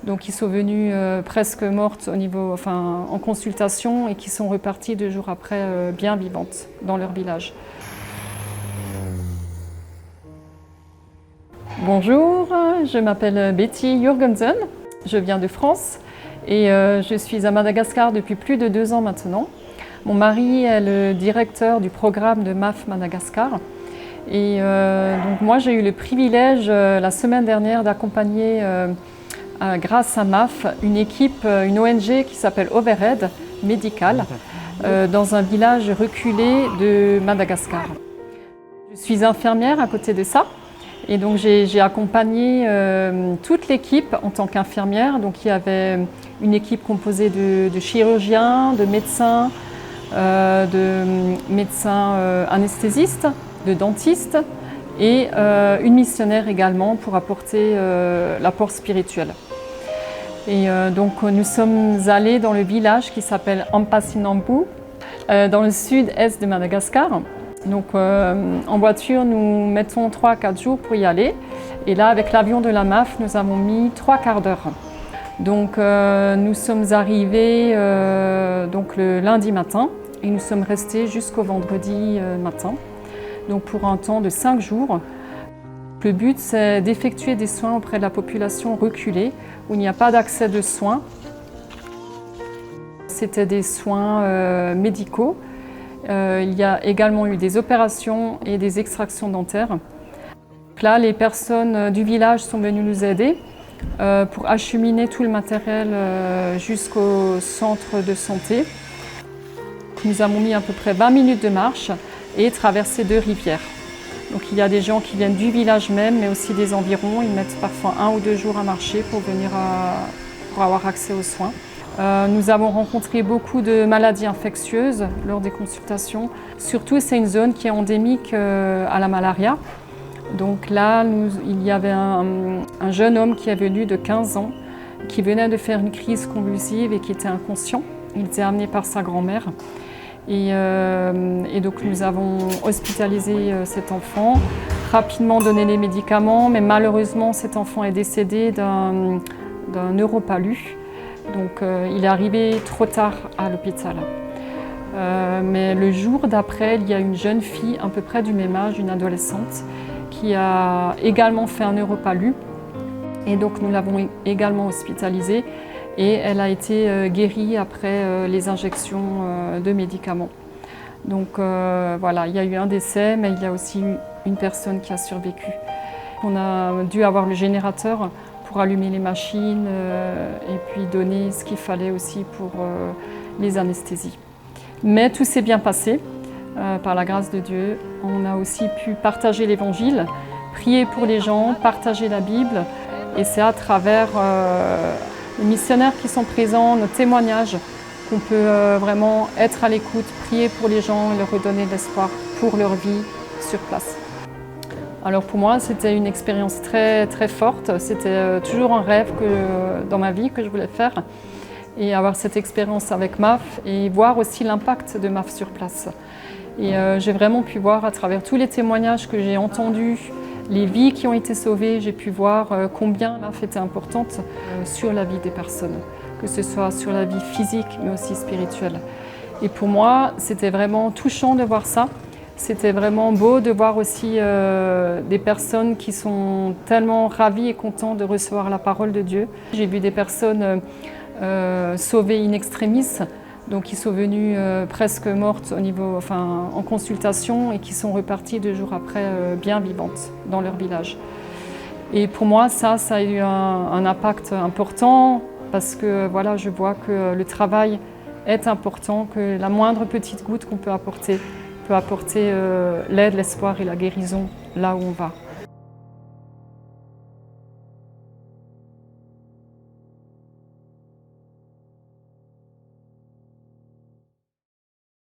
Donc ils sont venus presque mortes en consultation et qui sont repartis 2 jours après bien vivantes dans leur village. Bonjour, je m'appelle Betty Jurgensen, je viens de France et je suis à Madagascar depuis plus de 2 ans maintenant. Mon mari est le directeur du programme de MAF Madagascar. Et donc moi j'ai eu le privilège la semaine dernière d'accompagner grâce à MAF une équipe, une ONG qui s'appelle Overhead Medical dans un village reculé de Madagascar. Je suis infirmière à côté de ça et donc j'ai accompagné toute l'équipe en tant qu'infirmière. Donc il y avait une équipe composée de chirurgiens, de médecins anesthésistes, de dentistes et une missionnaire également pour apporter l'apport spirituel. Et donc nous sommes allés dans le village qui s'appelle Ampasinambu, dans le sud-est de Madagascar. Donc en voiture nous mettons 3 à 4 jours pour y aller. Et là avec l'avion de la MAF nous avons mis 3 quarts d'heure. Donc nous sommes arrivés donc le lundi matin et nous sommes restés jusqu'au vendredi matin. Donc pour un temps de 5 jours. Le but, c'est d'effectuer des soins auprès de la population reculée, où il n'y a pas d'accès de soins. C'était des soins médicaux. Il y a également eu des opérations et des extractions dentaires. Là, les personnes du village sont venues nous aider pour acheminer tout le matériel jusqu'au centre de santé. Nous avons mis à peu près 20 minutes de marche et traversé 2 rivières. Donc il y a des gens qui viennent du village même, mais aussi des environs. Ils mettent parfois 1 ou 2 jours à marcher pour venir pour avoir accès aux soins. Nous avons rencontré beaucoup de maladies infectieuses lors des consultations. Surtout, c'est une zone qui est endémique à la malaria. Donc là, il y avait un jeune homme qui est venu de 15 ans, qui venait de faire une crise convulsive et qui était inconscient. Il était amené par sa grand-mère. Et donc nous avons hospitalisé cet enfant, rapidement donné les médicaments, mais malheureusement cet enfant est décédé d'un neuropalus. Donc il est arrivé trop tard à l'hôpital. Mais le jour d'après, il y a une jeune fille à peu près du même âge, une adolescente, qui a également fait un neuropalus. Et donc nous l'avons également hospitalisée. Et elle a été guérie après les injections de médicaments. Donc voilà, il y a eu un décès, mais il y a aussi eu une personne qui a survécu. On a dû avoir le générateur pour allumer les machines et puis donner ce qu'il fallait aussi pour les anesthésies. Mais tout s'est bien passé, par la grâce de Dieu. On a aussi pu partager l'Évangile, prier pour les gens, partager la Bible. Et c'est à travers les missionnaires qui sont présents, nos témoignages, qu'on peut vraiment être à l'écoute, prier pour les gens et leur redonner de l'espoir pour leur vie sur place. Alors pour moi, c'était une expérience très, très forte. C'était toujours un rêve dans ma vie que je voulais faire. Et avoir cette expérience avec MAF et voir aussi l'impact de MAF sur place. Et j'ai vraiment pu voir à travers tous les témoignages que j'ai entendus, les vies qui ont été sauvées, j'ai pu voir combien MAF était importante sur la vie des personnes, que ce soit sur la vie physique mais aussi spirituelle. Et pour moi, c'était vraiment touchant de voir ça. C'était vraiment beau de voir aussi des personnes qui sont tellement ravies et contentes de recevoir la parole de Dieu. J'ai vu des personnes sauvées in extremis, donc qui sont venues presque mortes en consultation et qui sont reparties 2 jours après bien vivantes dans leur village. Et pour moi, ça a eu un impact important parce que voilà, je vois que le travail est important, que la moindre petite goutte qu'on peut apporter l'aide, l'espoir et la guérison là où on va.